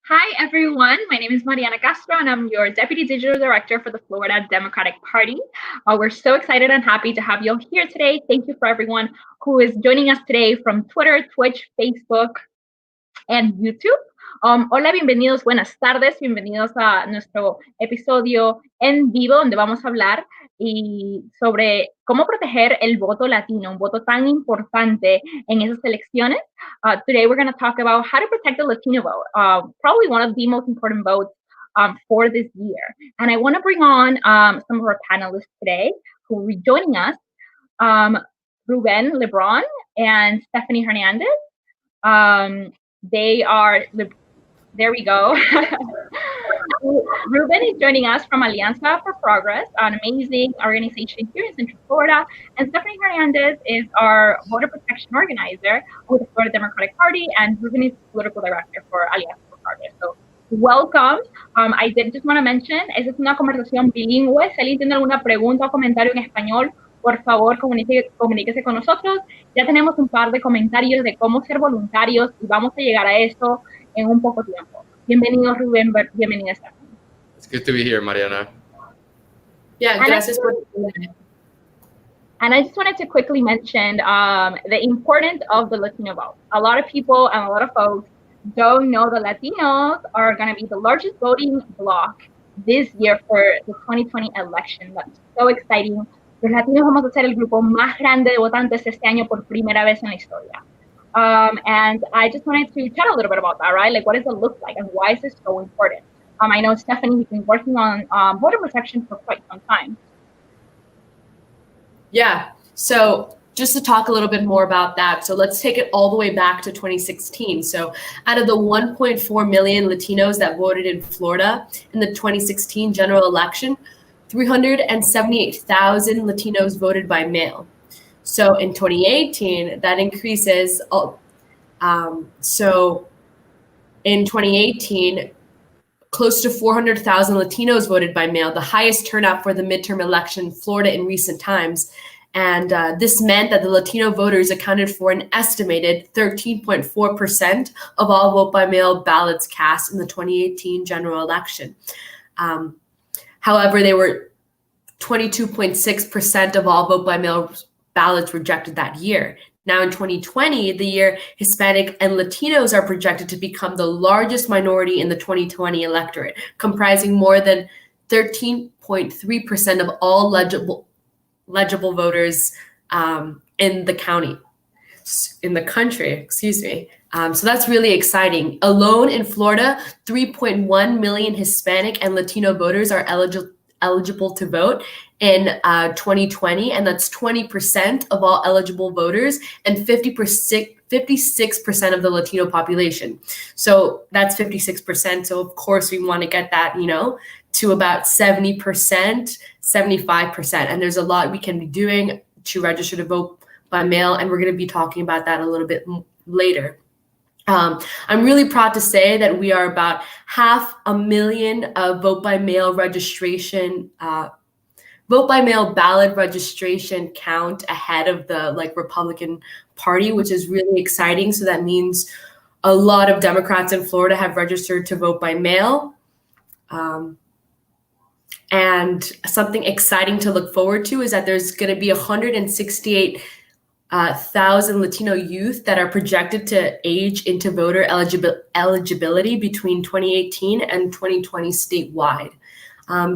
Hi, everyone. My name is Mariana Castro, and I'm your Deputy Digital Director for the Florida Democratic Party. We're so excited and happy to have you all here today. Thank you for everyone who is joining us today from Twitter, Twitch, Facebook, and YouTube. Hola, bienvenidos, buenas tardes, bienvenidos a nuestro episodio en vivo donde vamos a hablar sobre cómo proteger el voto latino, un voto tan importante en esas elecciones. Today we're going to talk about how to protect the Latino vote, probably one of the most important votes for this year. And I want to bring on some of our panelists today who will be joining us, Ruben Lebron and Stephanie Hernandez. There we go. Ruben is joining us from Alianza for Progress, an amazing organization here in Central Florida. And Stephanie Hernandez is our voter protection organizer with the Florida Democratic Party, and Ruben is political director for Alianza for Progress. So welcome. I did just want to mention, esta es una conversación bilingüe. Si alguien tiene alguna pregunta o comentario en español, por favor, comuníquese con nosotros. Ya tenemos un par de comentarios de cómo ser voluntarios y vamos a llegar a eso en un poco tiempo. Bienvenido, Rubén. Bienvenida, Stephanie. It's good to be here, Mariana. Yeah, gracias por And I just wanted to quickly mention the importance of the Latino vote. A lot of people and a lot of folks don't know that Latinos are going to be the largest voting bloc this year for the 2020 election. That's so exciting. Los latinos vamos a ser el grupo más grande de votantes este año por primera vez en la historia. And I just wanted to chat a little bit about that, right? Like, what does it look like and why is this so important? I know, Stephanie, you've been working on voter protection for quite some time. Yeah, so just to talk a little bit more about that, so let's take it all the way back to 2016. So out of the 1.4 million Latinos that voted in Florida in the 2016 general election, 378,000 Latinos voted by mail. So in 2018, that increases. So in 2018, close to 400,000 Latinos voted by mail, the highest turnout for the midterm election in Florida in recent times. And this meant that the Latino voters accounted for an estimated 13.4% of all vote-by-mail ballots cast in the 2018 general election. However, they were 22.6% of all vote-by-mail ballots rejected that year. Now in 2020, the year Hispanic and Latinos are projected to become the largest minority in the 2020 electorate, comprising more than 13.3% of all legible voters in the country, excuse me. So that's really exciting. Alone in Florida, 3.1 million Hispanic and Latino voters are eligible to vote in 2020, and that's 20% of all eligible voters and 56% of the Latino population. So that's 56%. So of course we want to get that, to about 70%, 75%. And there's a lot we can be doing to register to vote by mail, and we're going to be talking about that a little bit later. I'm really proud to say that we are about 500,000 vote by mail ballot registration count ahead of the Republican Party, which is really exciting. So that means a lot of Democrats in Florida have registered to vote by mail. And something exciting to look forward to is that there's going to be 168,000 Latino youth that are projected to age into voter eligibility between 2018 and 2020 statewide.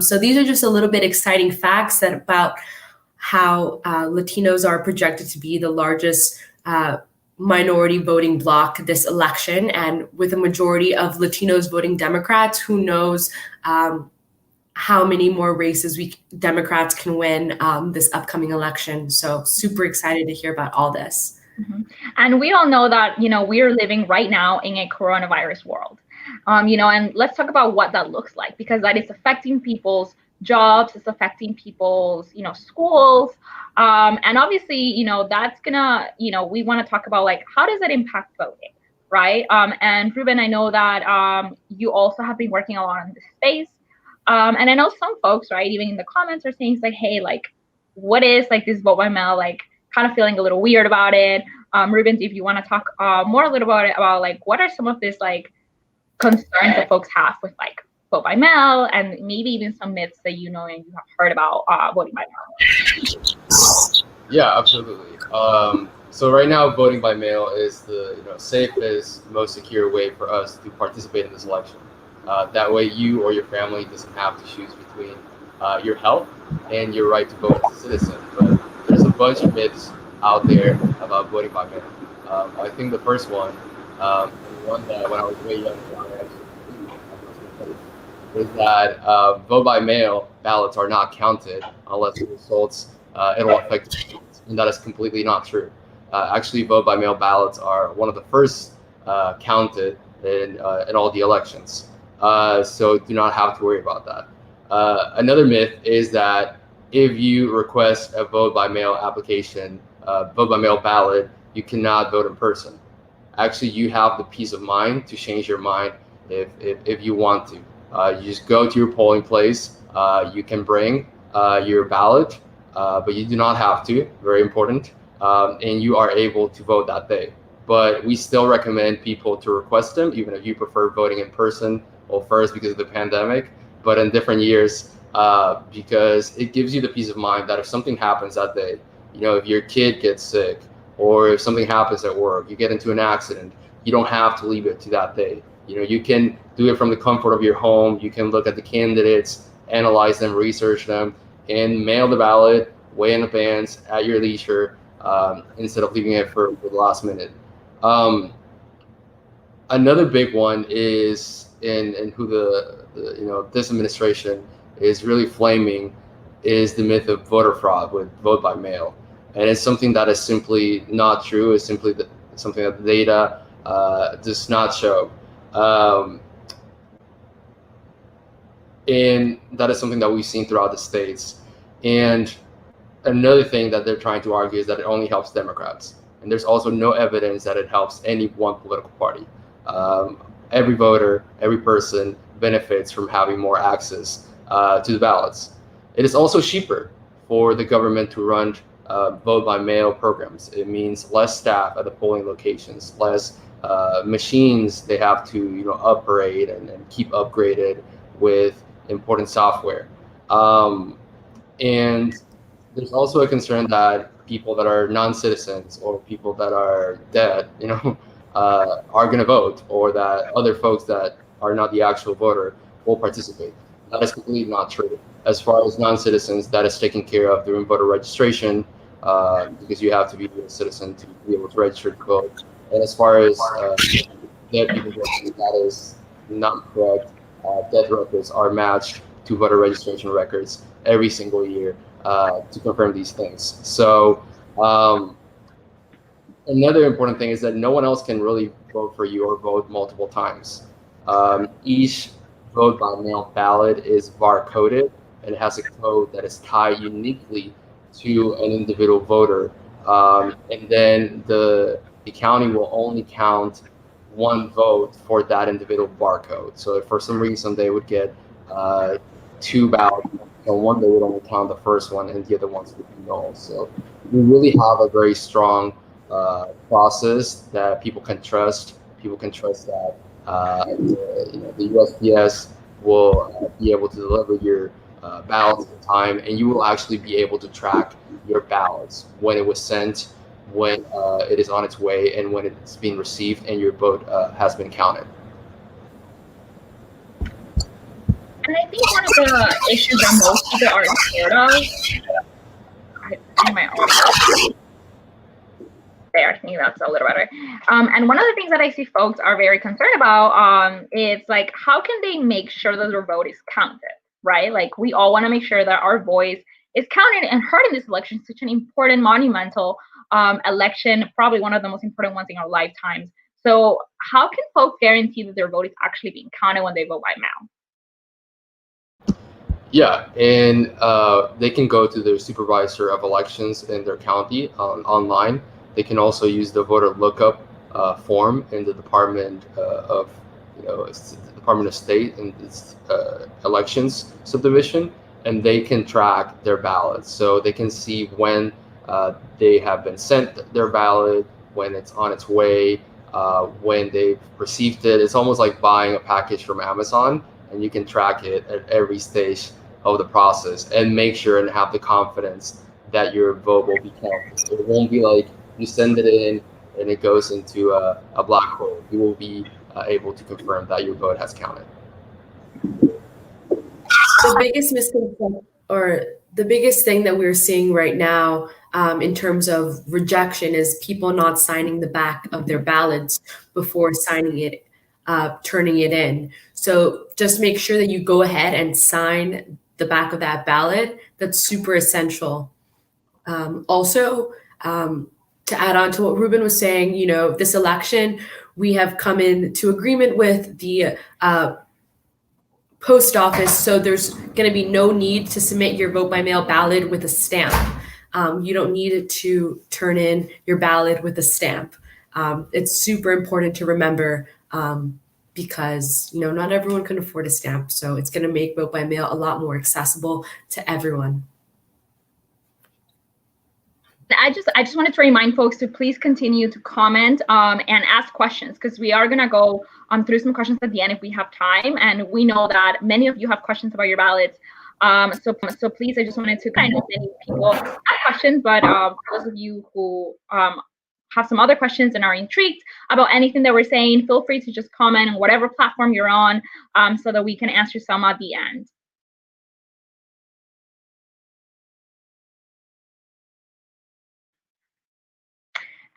So these are just a little bit exciting facts about how Latinos are projected to be the largest minority voting bloc this election. And with a majority of Latinos voting Democrats, who knows how many more races Democrats can win this upcoming election. So super excited to hear about all this. Mm-hmm. And we all know that, we're living right now in a coronavirus world. And let's talk about what that looks like, because that is affecting people's jobs, it's affecting people's, schools. And obviously, that's gonna, we want to talk about how does that impact voting, right? And Ruben, I know that you also have been working a lot in this space. And I know some folks, right, even in the comments are saying hey, what is this vote by mail, kind of feeling a little weird about it. Ruben, if you want to talk more a little about it, about what are some of this concerns that folks have with like vote by mail, and maybe even some myths that you know and you have heard about voting by mail. Yeah, absolutely. So right now, voting by mail is the safest, most secure way for us to participate in this election. That way, you or your family doesn't have to choose between your health and your right to vote as a citizen. But there's a bunch of myths out there about voting by mail. I think the first one, one that when I was way younger, I actually is that vote by mail ballots are not counted unless the results it'll affect the results, and that is completely not true. Actually, vote by mail ballots are one of the first counted in all the elections, so do not have to worry about that. Another myth is that if you request a vote by mail application, vote by mail ballot, you cannot vote in person. Actually, you have the peace of mind to change your mind if you want to. You just go to your polling place. You can bring your ballot, but you do not have to. Very important. And you are able to vote that day. But we still recommend people to request them, even if you prefer voting in person. Well, first because of the pandemic, but in different years, because it gives you the peace of mind that if something happens that day, if your kid gets sick or if something happens at work, you get into an accident, you don't have to leave it to that day. You can do it from the comfort of your home. You can look at the candidates, analyze them, research them, and mail the ballot way in advance at your leisure, instead of leaving it for the last minute. Another big one is in who this administration is really flaming is the myth of voter fraud with vote by mail, and it's something that is simply not true. It's simply something that the data does not show. And that is something that we've seen throughout the states. And another thing that they're trying to argue is that it only helps Democrats. And there's also no evidence that it helps any one political party. Every voter, every person benefits from having more access to the ballots. It is also cheaper for the government to run vote by mail programs. It means less staff at the polling locations, less machines they have to upgrade and keep upgraded with important software. And there's also a concern that people that are non-citizens or people that are dead, are going to vote, or that other folks that are not the actual voter will participate. That is completely not true. As far as non-citizens, that is taken care of during voter registration, because you have to be a citizen to be able to register to vote. And as far as dead people voting, that is not correct. Death records are matched to voter registration records every single year to confirm these things. So another important thing is that no one else can really vote for you or vote multiple times. Each vote by mail ballot is barcoded, and it has a code that is tied uniquely to an individual voter. And then the county will only count one vote for that individual barcode. So if for some reason they would get two ballots, one they would only count the first one and the other ones would be null. So we really have a very strong process that people can trust. People can trust that the USPS will be able to deliver your ballots in time, and you will actually be able to track your ballots when it was sent, when it is on its way, and when it's being received and your vote has been counted. And I think one of the issues that most people are scared of, I think my audio there, I think that's a little better. And one of the things that I see folks are very concerned about is like, how can they make sure that their vote is counted, right? Like, we all want to make sure that our voice is counted and heard in this election, such an important, monumental election, probably one of the most important ones in our lifetimes. So how can folks guarantee that their vote is actually being counted when they vote by mail? Yeah, and they can go to their supervisor of elections in their county online. They can also use the voter lookup form in the Department of Department of State and its elections subdivision, and they can track their ballots. So they can see when they have been sent their ballot, when it's on its way, when they've received it. It's almost like buying a package from Amazon, and you can track it at every stage of the process and make sure and have the confidence that your vote will be counted. It won't be like you send it in and it goes into a black hole. You will be able to confirm that your vote has counted. The biggest misconception, or the biggest thing that we're seeing right now in terms of rejection, is people not signing the back of their ballots before signing it, turning it in. So just make sure that you go ahead and sign the back of that ballot. That's super essential. Also, to add on to what Ruben was saying, you know, this election, we have come into agreement with the post office, so there's going to be no need to submit your vote by mail ballot with a stamp. You don't need to turn in your ballot with a stamp. It's super important to remember because, you know, not everyone can afford a stamp, so it's going to make vote by mail a lot more accessible to everyone. I just wanted to remind folks to please continue to comment and ask questions, because we are going to go through some questions at the end if we have time. And we know that many of you have questions about your ballots. So please, I just wanted to kind of many people have questions, but for those of you who have some other questions and are intrigued about anything that we're saying, feel free to just comment on whatever platform you're on so that we can answer some at the end.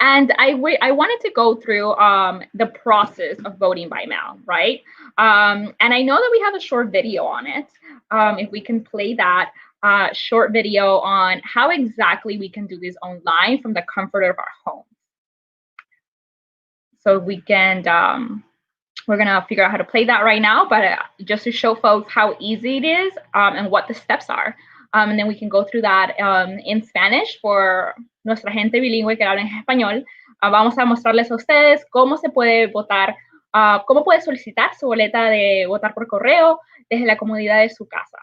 And I wanted to go through the process of voting by mail, right? And I know that we have a short video on it. If we can play that short video on how exactly we can do this online from the comfort of our homes. So we can, we're gonna figure out how to play that right now, but just to show folks how easy it is and what the steps are. And then we can go through that in Spanish for nuestra gente bilingüe que habla en español. Vamos a mostrarles a ustedes cómo se puede votar, cómo puede solicitar su boleta de votar por correo desde la comodidad de su casa.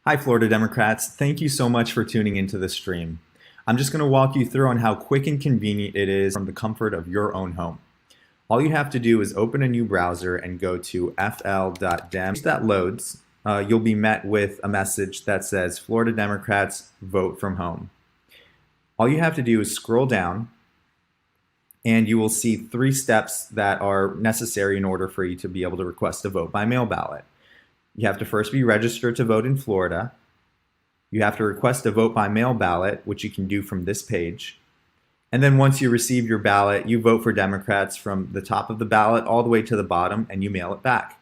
Hi, Florida Democrats. Thank you so much for tuning into this stream. I'm just going to walk you through on how quick and convenient it is from the comfort of your own home. All you have to do is open a new browser and go to fl.dem. Once that loads, you'll be met with a message that says Florida Democrats vote from home. All you have to do is scroll down and you will see 3 steps that are necessary in order for you to be able to request a vote by mail ballot. You have to first be registered to vote in Florida. You have to request a vote by mail ballot, which you can do from this page. And then once you receive your ballot, you vote for Democrats from the top of the ballot all the way to the bottom, and you mail it back.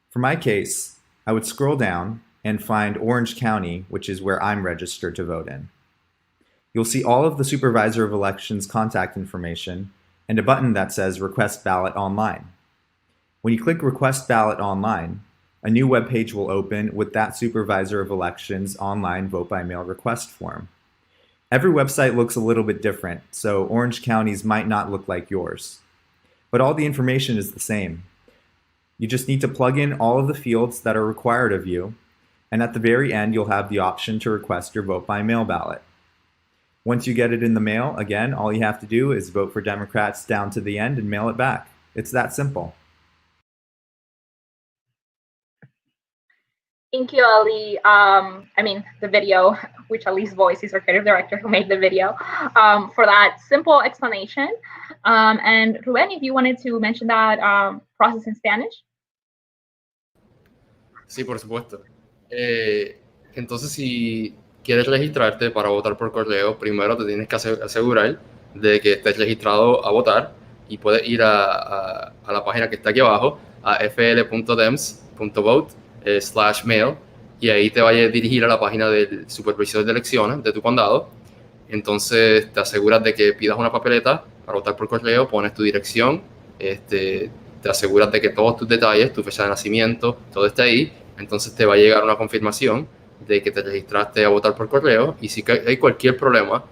For my case, I would scroll down and find Orange County, which is where I'm registered to vote in. You'll see all of the Supervisor of Elections contact information and a button that says Request Ballot Online. When you click Request Ballot Online, a new web page will open with that Supervisor of Elections online vote by mail request form. Every website looks a little bit different, so Orange County's might not look like yours. But all the information is the same. You just need to plug in all of the fields that are required of you, and at the very end, you'll have the option to request your vote by mail ballot. Once you get it in the mail, again, all you have to do is vote for Democrats down to the end and mail it back. It's that simple. Thank you, Ali. I mean, the video, which Ali's voice is our creative director who made the video, for that simple explanation. And Ruben, if you wanted to mention that process in Spanish. Sí, por supuesto. Entonces, si quieres registrarte para votar por correo, primero te tienes que asegurar de que estés registrado a votar y puedes ir a la página que está aquí abajo, a fl.dems.vote/mail, y ahí te va a dirigir a la página del supervisor de elecciones de tu condado. Entonces te aseguras de que pidas una papeleta para votar por correo, pones tu dirección, te aseguras de que todos tus detalles, tu fecha de nacimiento, todo está ahí. Entonces te va a llegar una confirmación de que te registraste a votar por correo, y si hay cualquier problema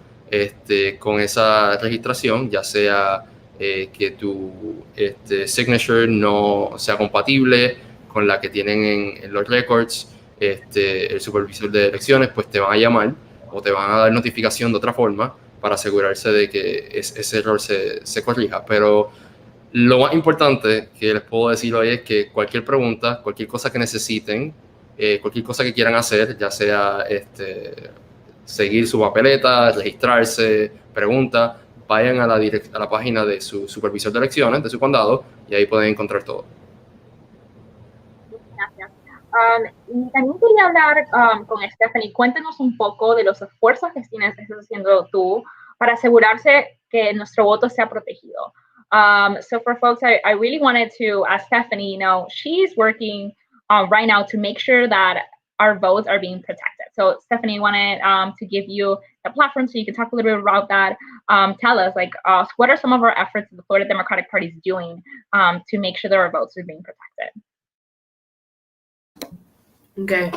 con esa registración, ya sea que tu signature no sea compatible con la que tienen en los records, el supervisor de elecciones, pues te van a llamar o te van a dar notificación de otra forma para asegurarse de que ese error se corrija. Pero lo más importante que les puedo decir hoy es que cualquier pregunta, cualquier cosa que necesiten, cualquier cosa que quieran hacer, ya sea seguir su papeleta, registrarse, pregunta, vayan a la página de su supervisor de elecciones, de su condado, y ahí pueden encontrar todo. Gracias. Y también quería hablar con Stephanie. Cuéntanos un poco de los esfuerzos que estás haciendo tú para asegurarse que nuestro voto sea protegido. So for folks, I really wanted to ask Stephanie, you know, she's working right now to make sure that our votes are being protected. So Stephanie, wanted to give you the platform so you can talk a little bit about that. Tell us, like, what are some of our efforts the Florida Democratic Party is doing to make sure that our votes are being protected? Okay.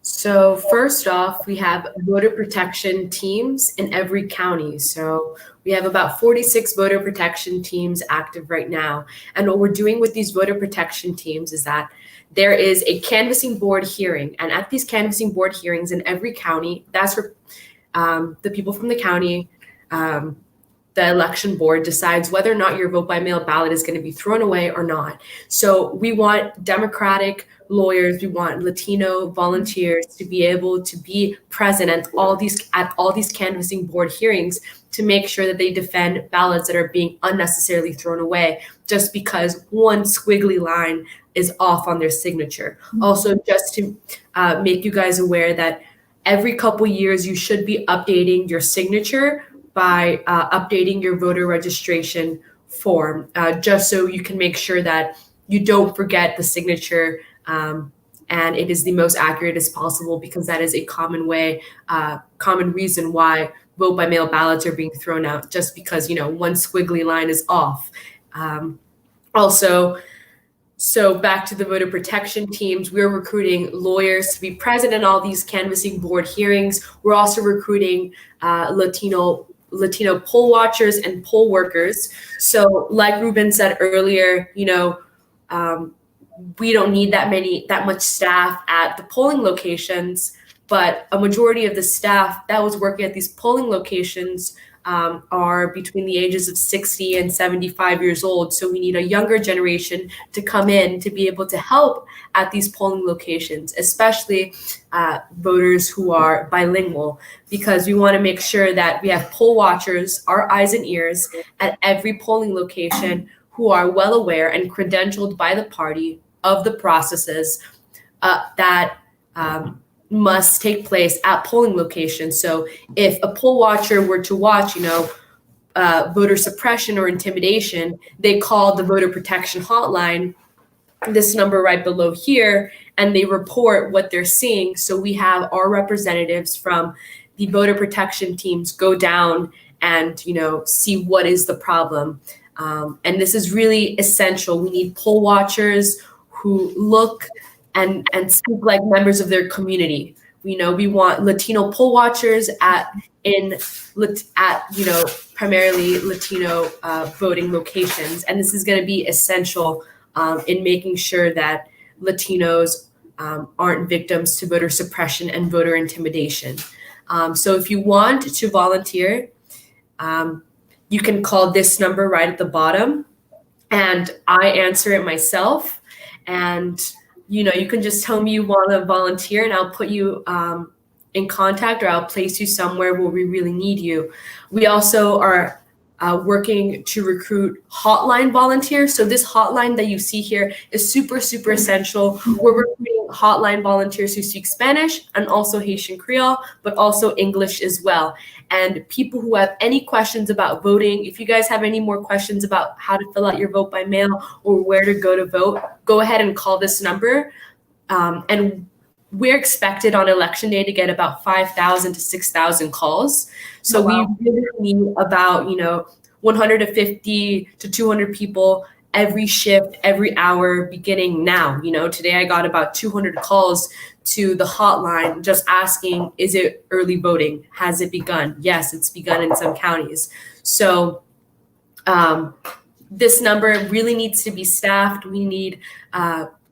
So first off, we have voter protection teams in every county. So we have about 46 voter protection teams active right now. And what we're doing with these voter protection teams is that there is a canvassing board hearing. And at these canvassing board hearings in every county, that's where the people from the county, the election board decides whether or not your vote by mail ballot is going to be thrown away or not. So we want Democratic lawyers, we want Latino volunteers to be able to be present at all these canvassing board hearings to make sure that they defend ballots that are being unnecessarily thrown away just because one squiggly line is off on their signature. Also, just to make you guys aware that every couple years you should be updating your signature by updating your voter registration form, just so you can make sure that you don't forget the signature and it is the most accurate as possible, because that is a common reason why vote by mail ballots are being thrown out, just because, you know, one squiggly line is off. Also, so back to the voter protection teams, we're recruiting lawyers to be present in all these canvassing board hearings. We're also recruiting Latino poll watchers and poll workers. So like Ruben said earlier, you know, we don't need that much staff at the polling locations, but a majority of the staff that was working at these polling locations are between the ages of 60 and 75 years old. So we need a younger generation to come in to be able to help at these polling locations, especially voters who are bilingual, because we want to make sure that we have poll watchers, our eyes and ears, at every polling location who are well aware and credentialed by the party of the processes that must take place at polling locations. So if a poll watcher were to watch, you know, voter suppression or intimidation, they call the voter protection hotline, this number right below here, and they report what they're seeing. So we have our representatives from the voter protection teams go down and, you know, see what is the problem. And this is really essential. We need poll watchers who look and speak like members of their community. You know, we want Latino poll watchers at you know, primarily Latino voting locations, and this is going to be essential in making sure that Latinos aren't victims to voter suppression and voter intimidation. So if you want to volunteer, you can call this number right at the bottom, and I answer it myself. And, you know, you can just tell me you want to volunteer and I'll put you in contact, or I'll place you somewhere where we really need you. We also are working to recruit hotline volunteers. So this hotline that you see here is super, super essential. We're recruiting hotline volunteers who speak Spanish and also Haitian Creole, but also English as well. And people who have any questions about voting, if you guys have any more questions about how to fill out your vote by mail or where to go to vote, go ahead and call this number. And we're expected on election day to get about 5,000 to 6,000 calls. So we really need about, you know, 150 to 200 people every shift, every hour, beginning now. You know, today I got about 200 calls to the hotline just asking, is it early voting? Has it begun? Yes, it's begun in some counties. So this number really needs to be staffed. We need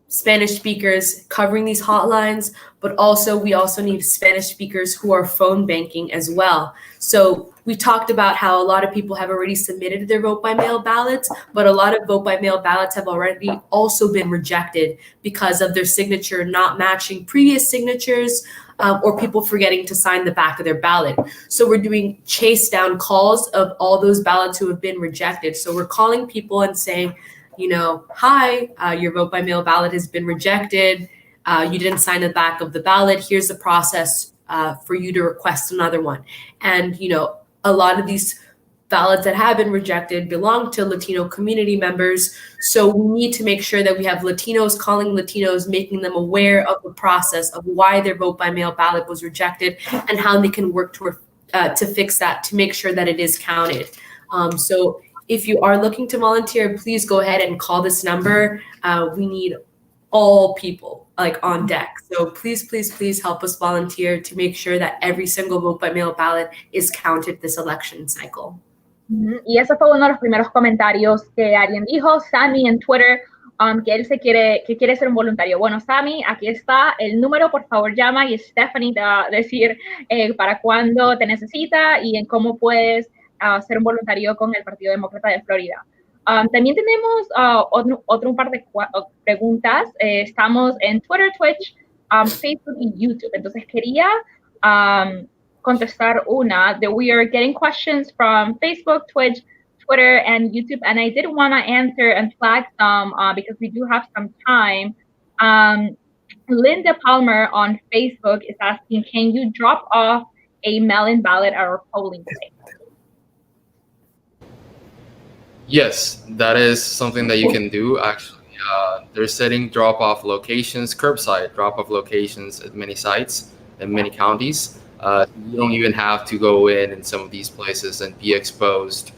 Spanish speakers covering these hotlines, but also we also need Spanish speakers who are phone banking as well. So we talked about how a lot of people have already submitted their vote by mail ballots, but a lot of vote by mail ballots have already also been rejected because of their signature not matching previous signatures, or people forgetting to sign the back of their ballot. So we're doing chase down calls of all those ballots who have been rejected. So we're calling people and saying, hi, your vote by mail ballot has been rejected. You didn't sign the back of the ballot. Here's the process for you to request another one. And, a lot of these ballots that have been rejected belong to Latino community members. So we need to make sure that we have Latinos calling Latinos, making them aware of the process of why their vote by mail ballot was rejected and how they can work to fix that, to make sure that it is counted. So if you are looking to volunteer, please go ahead and call this number. We need all people on deck. So please help us volunteer to make sure that every single vote by mail ballot is counted this election cycle. Y ese fue uno de los primeros comentarios que alguien dijo, Sammy en Twitter, que él quiere ser un voluntario. Bueno, Sammy, aquí está el número, por favor llama y Stephanie te va a decir para cuándo te necesita y en cómo puedes ser un voluntario con el Partido Demócrata de Florida. También tenemos otro par de preguntas. Estamos en Twitter, Twitch, Facebook y YouTube. Entonces quería contestar una that we are getting questions from Facebook, Twitch, Twitter, and YouTube. And I did want to answer and flag some because we do have some time. Linda Palmer on Facebook is asking, can you drop off a mail-in ballot at our polling place? Yes, that is something that you can do. Actually, they're setting drop-off locations, curbside drop-off locations at many sites in many counties. You don't even have to go in some of these places and be exposed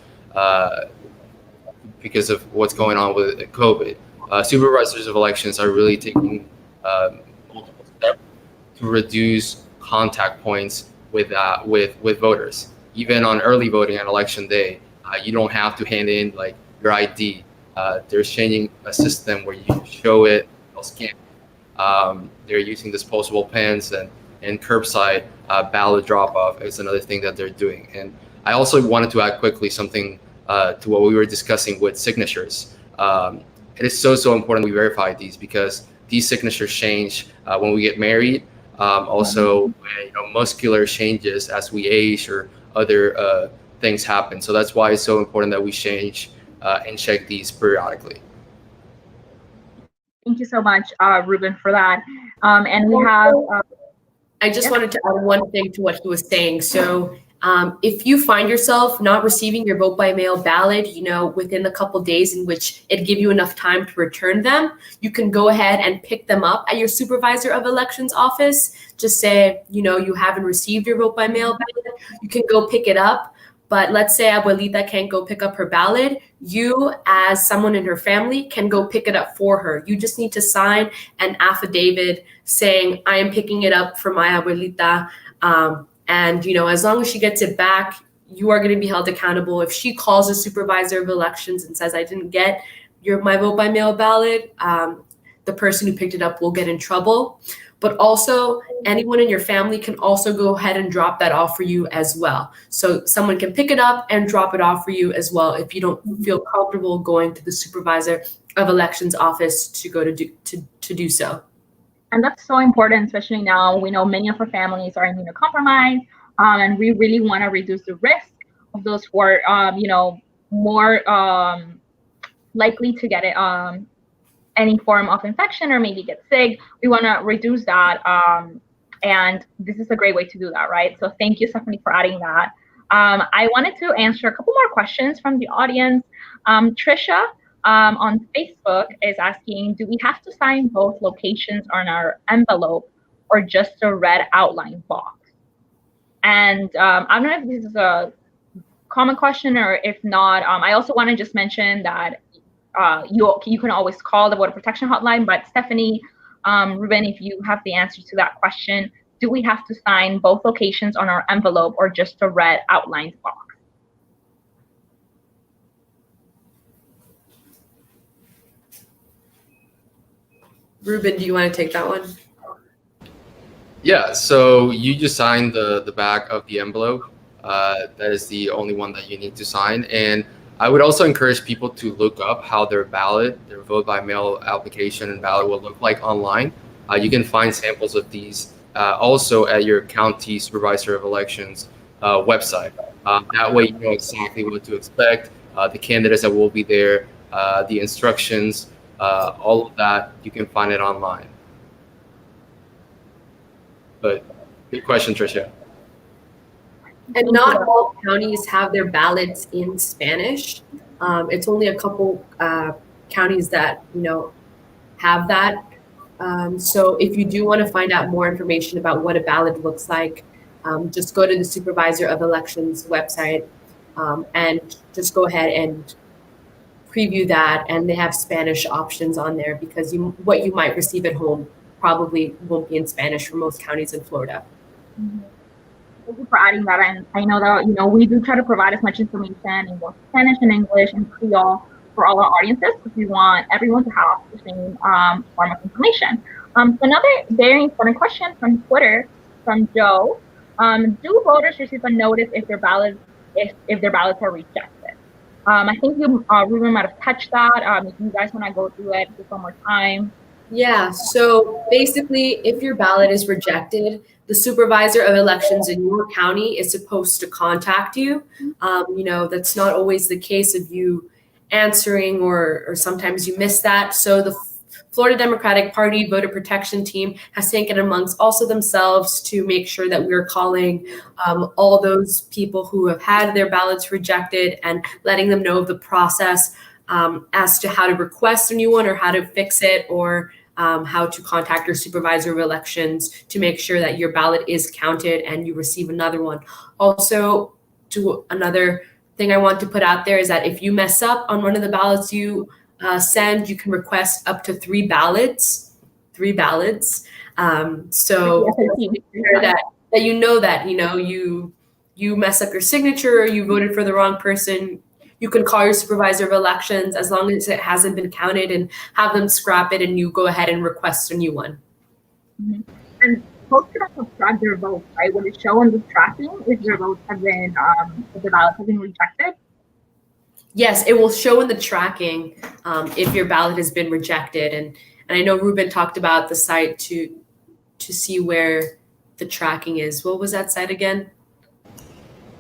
because of what's going on with COVID. Supervisors of elections are really taking multiple steps to reduce contact points with voters. Even on early voting on election day, you don't have to hand in your ID. They're changing a system where you show it, they'll scan. They're using disposable pens and curbside ballot drop-off is another thing that they're doing. And I also wanted to add quickly something to what we were discussing with signatures. It is so important we verify these because these signatures change when we get married. Also, muscular changes as we age or other things happen. So that's why it's so important that we change and check these periodically. Thank you so much, Ruben, for that. And we have... I just wanted to add one thing to what he was saying. So if you find yourself not receiving your vote by mail ballot, within a couple days in which it give you enough time to return them, you can go ahead and pick them up at your supervisor of elections office. Just say, you haven't received your vote by mail ballot. You can go pick it up. But let's say Abuelita can't go pick up her ballot. You, as someone in her family, can go pick it up for her. You just need to sign an affidavit saying, I am picking it up for my Abuelita. And, as long as she gets it back, you are going to be held accountable. If she calls a supervisor of elections and says, I didn't get my vote by mail ballot, the person who picked it up will get in trouble. But also, anyone in your family can also go ahead and drop that off for you as well. So someone can pick it up and drop it off for you as well if you don't feel comfortable going to the supervisor of elections office to go to do so. And that's so important, especially now. We know many of our families are immunocompromised, and we really want to reduce the risk of those who are, more likely to get it. Any form of infection or maybe get sick. We want to reduce that. And this is a great way to do that, right? So thank you, Stephanie, for adding that. I wanted to answer a couple more questions from the audience. Trisha on Facebook is asking, do we have to sign both locations on our envelope or just a red outline box? And I don't know if this is a common question or if not. I also want to just mention that you can always call the voter protection hotline, but Stephanie, Ruben, if you have the answer to that question, do we have to sign both locations on our envelope or just a red outlined box? Ruben, do you want to take that one? Yeah, so you just sign the back of the envelope. That is the only one that you need to sign. And I would also encourage people to look up how their ballot, their vote by mail application and ballot will look like online. You can find samples of these also at your county supervisor of elections website. That way you know exactly what to expect, the candidates that will be there, the instructions, all of that, you can find it online. But good question, Tricia. And not all counties have their ballots in Spanish. It's only a couple counties that have that. So if you do want to find out more information about what a ballot looks like, just go to the Supervisor of Elections website and just go ahead and preview that. And they have Spanish options on there because what you might receive at home probably won't be in Spanish for most counties in Florida. Mm-hmm. Thank you for adding that. And I know that, we do try to provide as much information in both Spanish and English and Creole for all our audiences because we want everyone to have the same form of information. So another very important question from Twitter from Joe. Do voters receive a notice if their ballots are rejected? I think Ruben might have touched that. If you guys want to go through it just one more time. Yeah, so basically, if your ballot is rejected, the supervisor of elections in your county is supposed to contact you. That's not always the case of you answering or sometimes you miss that. So the Florida Democratic Party voter protection team has taken it amongst also themselves to make sure that we're calling all those people who have had their ballots rejected and letting them know of the process as to how to request a new one or how to fix it or how to contact your supervisor of elections to make sure that your ballot is counted and you receive another one. Also, another thing I want to put out there is that if you mess up on one of the ballots you send, you can request up to 3 ballots. So that you mess up your signature or you voted for the wrong person, you can call your supervisor of elections as long as it hasn't been counted and have them scrap it and you go ahead and request a new one. Mm-hmm. And folks can also track their votes, right? Will it show on the tracking if their votes have been, if the ballots have been rejected? Yes, it will show in the tracking if your ballot has been rejected. And I know Ruben talked about the site to see where the tracking is. What was that site again?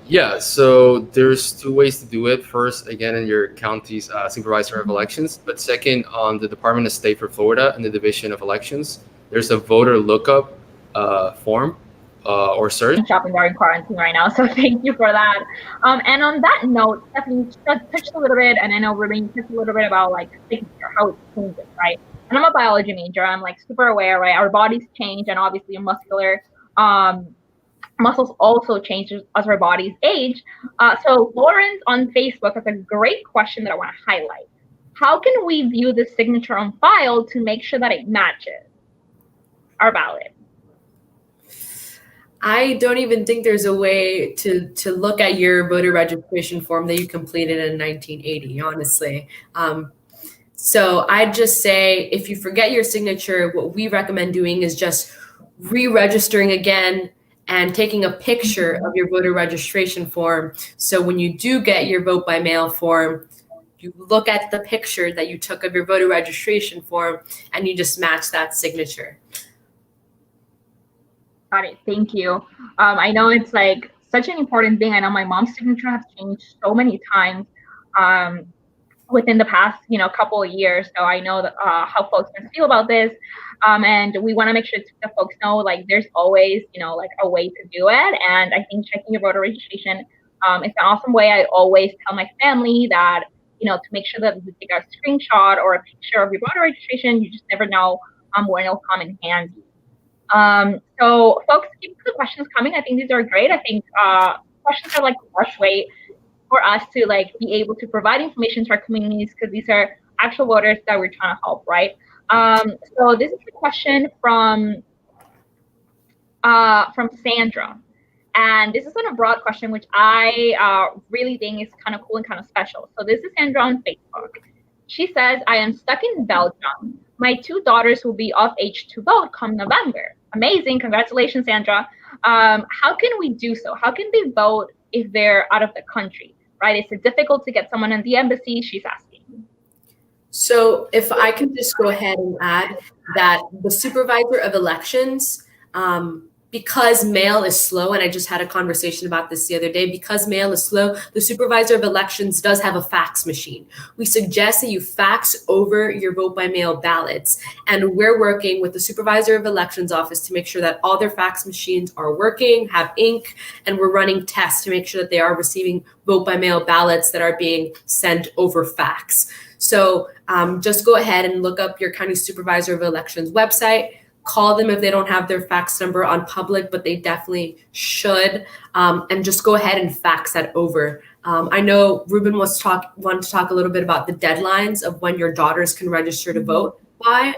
Yeah, so there's 2 ways to do it. First, again, in your county's supervisor of elections, but second, on the Department of State for Florida and the Division of Elections, there's a voter lookup form or search. I'm shopping during quarantine right now, so thank you for that. And on that note, Stephanie touched a little bit, and I know Ruben touched a little bit about signature, how it changes, right? And I'm a biology major. I'm super aware, right? Our bodies change, and obviously muscles also change as our bodies age. So Lawrence on Facebook has a great question that I want to highlight. How can we view the signature on file to make sure that it matches our ballot? I don't even think there's a way to look at your voter registration form that you completed in 1980, honestly. So I'd just say if you forget your signature, what we recommend doing is just re-registering again and taking a picture of your voter registration form. So when you do get your vote by mail form, you look at the picture that you took of your voter registration form and you just match that signature. Got it. Thank you. I know it's such an important thing. I know my mom's signature has changed so many times within the past, couple of years. So I know that, how folks can feel about this. And we want to make sure that folks know there's always, a way to do it. And I think checking your voter registration is an awesome way. I always tell my family that, to make sure that you take a screenshot or a picture of your voter registration. You just never know when it'll come in handy. So folks, keep the questions coming. I think these are great. I think questions are a rush way for us to be able to provide information to our communities because these are actual voters that we're trying to help, right? So this is a question from Sandra. And this is a broad question, which I really think is kind of cool and kind of special. So this is Sandra on Facebook. She says, I am stuck in Belgium. My 2 daughters will be of age to vote come November. Amazing. Congratulations, Sandra. How can we do so? How can they vote if they're out of the country, right? Is it difficult to get someone in the embassy? She's asking. So if I can just go ahead and add that the supervisor of elections, because mail is slow, and I just had a conversation about this the other day, because mail is slow, the supervisor of elections does have a fax machine. We suggest that you fax over your vote by mail ballots. And we're working with the supervisor of elections office to make sure that all their fax machines are working, have ink, and we're running tests to make sure that they are receiving vote by mail ballots that are being sent over fax. So just go ahead and look up your county supervisor of elections website. Call them if they don't have their fax number on public, but they definitely should. And just go ahead and fax that over. I know Ruben wanted to talk a little bit about the deadlines of when your daughters can register to vote by,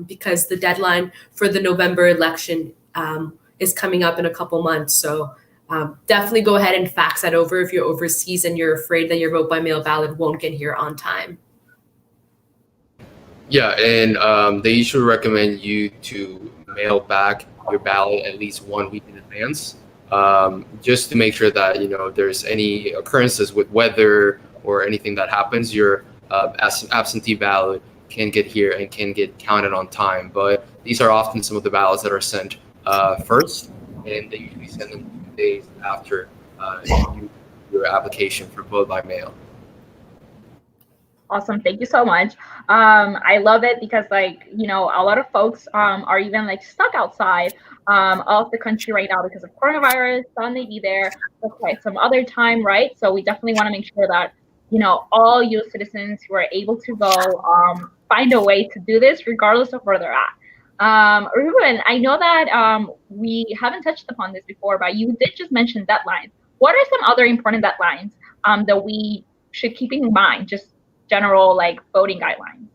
because the deadline for the November election is coming up in a couple months. So definitely go ahead and fax that over if you're overseas and you're afraid that your vote by mail ballot won't get here on time. Yeah, and they usually recommend you to mail back your ballot at least 1 week in advance, just to make sure that, you know, there's any occurrences with weather or anything that happens, your absentee ballot can get here and can get counted on time. But these are often some of the ballots that are sent first, and they usually send them 2 days after your application for vote by mail. Awesome. Thank you so much. I love it because, like, you know, a lot of folks are even like stuck outside of the country right now because of coronavirus. Some may be there for quite some other time, right? So we definitely want to make sure that, you know, all U.S. citizens who are able to go find a way to do this regardless of where they're at. Ruben, I know that we haven't touched upon this before, but you did just mention deadlines. What are some other important deadlines that we should keep in mind? Just general like voting guidelines.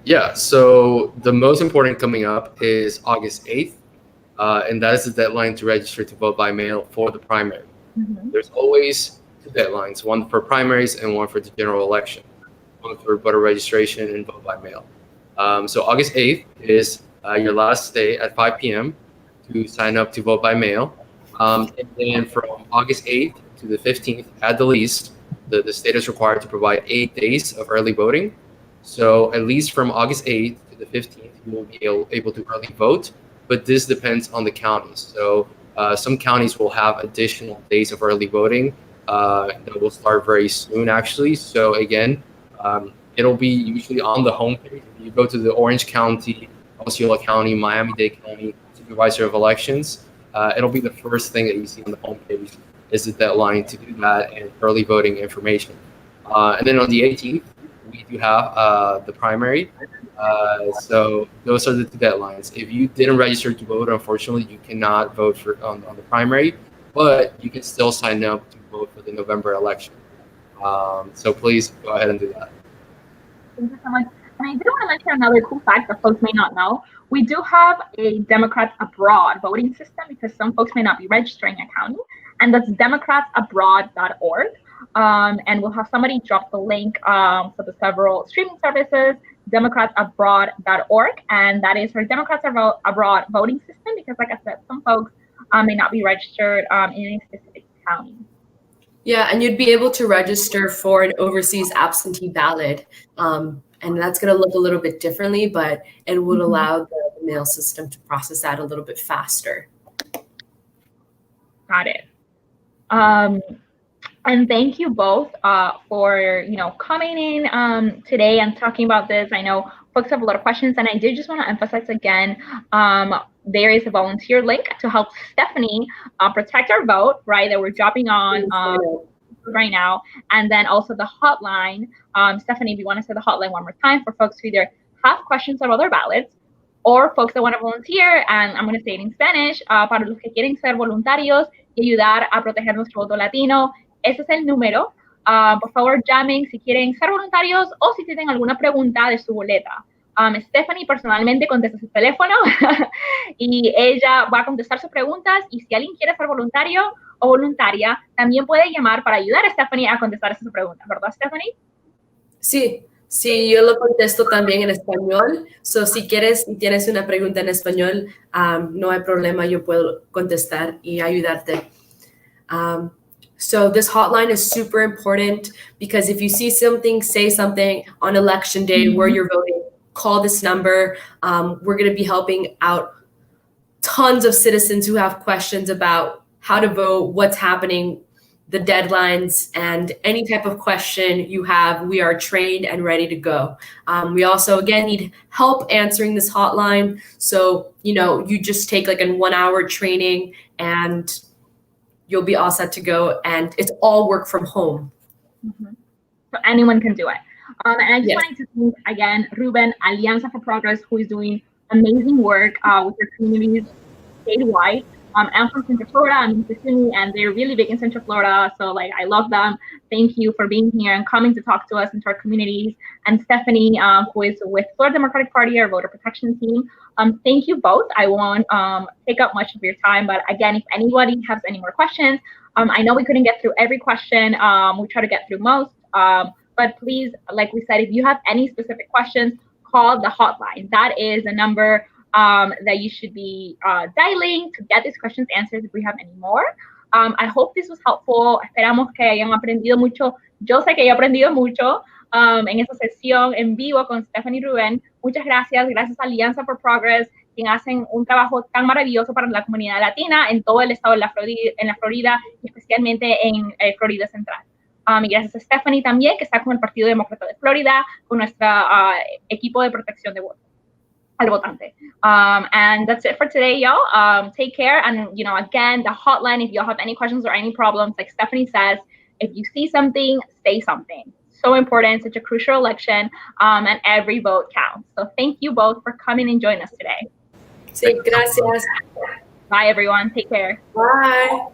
Yeah, so the most important coming up is August 8th, and that is the deadline to register to vote by mail for the primary. Mm-hmm. There's always 2 deadlines, one for primaries and one for the general election, one for voter registration and vote by mail. So August 8th is your last day at 5 p.m. to sign up to vote by mail. And then from August 8th to the 15th at the least, the state is required to provide 8 days of early voting. So at least from August 8th to the 15th, you will be able to early vote, but this depends on the counties. So some counties will have additional days of early voting that will start very soon, actually. So again, it'll be usually on the homepage. If you go to the Orange County, Osceola County, Miami-Dade County Supervisor of Elections, it'll be the first thing that you see on the homepage is the deadline to do that and early voting information. And then on the 18th, we do have the primary. So those are the 2 deadlines. If you didn't register to vote, unfortunately, you cannot vote on the primary, but you can still sign up to vote for the November election. So please go ahead and do that. Thank you so much. And I did want to mention another cool fact that folks may not know. We do have a Democrats Abroad voting system because some folks may not be registering a county, and that's democratsabroad.org. And we'll have somebody drop the link for the several streaming services, democratsabroad.org, and that is for Democrats Abroad voting system because, like I said, some folks may not be registered in any specific county. Yeah, and you'd be able to register for an overseas absentee ballot. And that's going to look a little bit differently, but it would allow the mail system to process that a little bit faster. Got it. And thank you both for, you know, coming in today and talking about this. I know folks have a lot of questions, and I did just want to emphasize again, there is a volunteer link to help Stephanie protect our vote, right, that we're dropping on right now. And then also the hotline. Stephanie, if you want to say the hotline one more time for folks who either have questions about their ballots or folks that want to volunteer, and I'm going to say it in Spanish, para los que quieren ser voluntarios y ayudar a proteger nuestro voto latino. Ese es el número. Por favor, llamen si quieren ser voluntarios o si tienen alguna pregunta de su boleta. Stephanie personalmente contesta su teléfono y ella va a contestar sus preguntas, y si alguien quiere ser voluntario o voluntaria, también puede llamar para ayudar a Stephanie a contestar sus preguntas, ¿verdad, Stephanie? Sí, Sí, yo lo contesto también en español. So, si quieres y tienes una pregunta en español, no hay problema, yo puedo contestar y ayudarte. So this hotline is super important because if you see something, say something on election day where you're voting, call this number. We're going to be helping out tons of citizens who have questions about how to vote, what's happening, the deadlines, and any type of question you have, we are trained and ready to go. We also, again, need help answering this hotline. So, you just take like a 1 hour training and you'll be all set to go. And it's all work from home. So anyone can do it. And I just Yes. wanted to thank again, Ruben, Alianza for Progress, who is doing amazing work with their communities statewide. I'm from Central Florida, I'm in Kissimmee, and they're really big in Central Florida. So I love them. Thank you for being here and coming to talk to us and to our communities. And Stephanie, who is with Florida Democratic Party, our voter protection team. Thank you both. I won't take up much of your time, but again, if anybody has any more questions, I know we couldn't get through every question. We try to get through most, but please, like we said, if you have any specific questions, call the hotline. That is a number that you should be dialing to get these questions answered if we have any more. I hope this was helpful. Esperamos que hayan aprendido mucho. Yo sé que he aprendido mucho en esta sesión en vivo con Stephanie y Rubén. Muchas gracias. Gracias a Alianza for Progress, quien hacen un trabajo tan maravilloso para la comunidad latina en todo el estado de la Florida y especialmente en Florida Central. Y gracias a Stephanie también, que está con el Partido Demócrata de Florida, con nuestro equipo de protección de votos. Al votante. And that's it for today, y'all. Take care. And, again, the hotline, if y'all have any questions or any problems, like Stephanie says, if you see something, say something. So important, such a crucial election, and every vote counts. So thank you both for coming and joining us today. Sí, gracias. Bye, everyone. Take care. Bye.